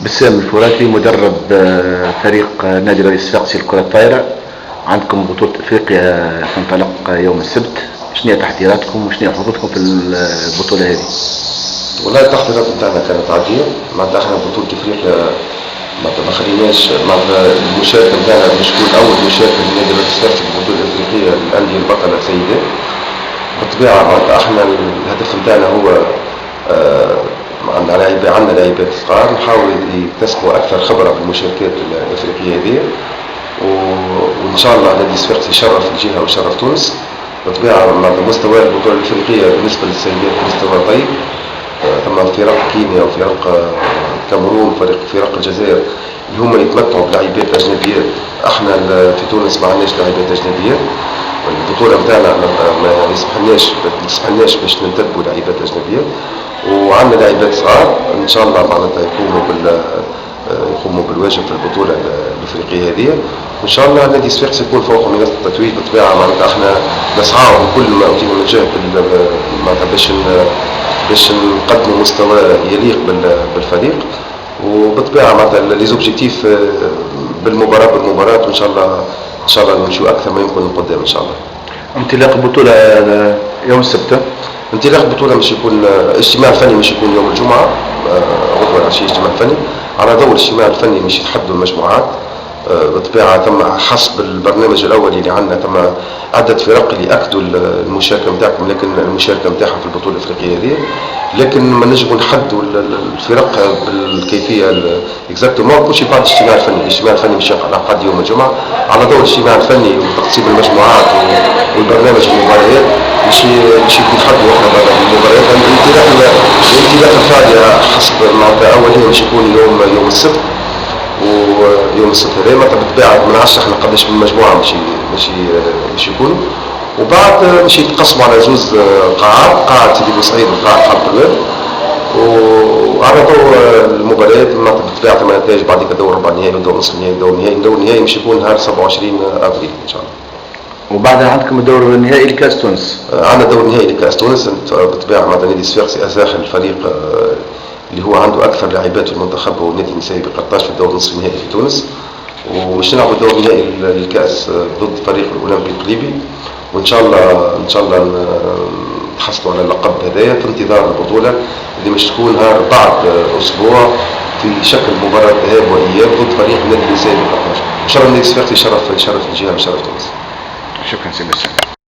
بسام الفراتي مدرب فريق نادي الرئيس الصفاقسي لكرة الطايرة. عندكم بطولة افريقيا تنطلق يوم السبت، شنو هي تحضيراتكم وشنو هي حظوظكم في البطولة هذه؟ والله التحضيرات نتاعنا كانت عادية. معناتها احنا بطولة افريقيا معناتها ما خليناش معناتها المشاركة نتاعنا باش تكون أول مشاركة للنادي الرئيس الصفاقسي في البطولة الافريقية للأندية البطلة سيدات. بالطبيعة معناتها احنا الهدف نتاعنا هو عندنا لاعبات صغار نحاول يكتسبوا أكثر خبرة في المشاركات الأفريقية هذه، وإن شاء الله نادي الصفاقسي يشرف الجهة ويشرف تونس. بالطبيعة مستوى البطولة الأفريقية بالنسبة للسيدات مستوى طيب. ثم فرق كينيا وفرق كاميرون فرق الجزائر اللي هما يتمتعوا بلاعبات أجنبيات. احنا في تونس ما عندناش لاعبات أجنبيات، البطولة نتاعنا ما يسمحلناش باش ننتدبوا لاعبات أجنبيات، وعندنا لاعبات صغار ان شاء الله معناتها يقوموا بالواجب في البطولة الأفريقية هذه. وإن شاء الله نادي الصفاقسي يكون فوق منصة التتويج. بالطبيعة معناتها احنا نسعى بكل ما أوتينا من جهد معناتها باش نقدموا مستوى يليق بالفريق، وبالطبيعة معناتها لي زوبجيكتيف بالمباراة وإن شاء الله نمشيو أكثر ما يمكن قدام إن شاء الله. انطلاق البطولة يوم السبت. انطلاق البطولة مش يكون الاجتماع الفني، مش يكون يوم الجمعة غدوة العشية اجتماع فني. على ضوء الاجتماع الفني مش يتحدوا المجموعات. بالطبيعة تم حسب البرنامج الأولي اللي عندنا تم عدة فرق اللي أكدوا المشاركة نتاعكم، لكن المشاركة نتاعهم في البطولة الأفريقية هذه، لكن ما نجموا نحدوا الفرق بالكيفية اكزاكتومون كلشي بعد الاجتماع الفني. الاجتماع الفني مش ينعقد يوم الجمعة. على ضوء الاجتماع الفني وتقسيم المجموعات والبرنامج المباريات مش يتحدوا احنا بعد المباريات. الانطلاق الفعلي حسب معناتها أول هي مش يكون يوم السبت، ويوم السبت هذا معناتها بالطبيعة ما نعرفش احنا قداش من مجموعة مش يكونوا، وبعد مش يتقسموا على زوز قاعات، قاعة سيدي بوسعيد وقاعة خالد بن، وعلى ضوء المباريات معناتها بالطبيعة ثم نتائج بعد كده دور ربع النهائي ودور نصف النهائي ودور النهائي مش يكون نهار 27 ابريل ان شاء الله. وبعدها عندكم الدور النهائي لكاس تونس. عندنا دور النهائي لكاس تونس. بالطبيعة معناتها نادي الصفاقسي أزاخر الفريق اللي هو عنده أكثر لاعبات في المنتخب هو النادي النسائي ب 13 في الدور نصف النهائي في تونس، ومش نلعبوا الدور النهائي للكأس ضد فريق الأولمبي القليبي، وإن شاء الله نحصلوا على اللقب هدايا في انتظار البطولة اللي مش تكون نهار بعد أسبوع في شكل مباراة ذهاب وإياب ضد فريق النادي النسائي ب 13. إن شاء الله النادي الصفاقسي يشرف الجهة ويشرف تونس. شكرا سي بسام.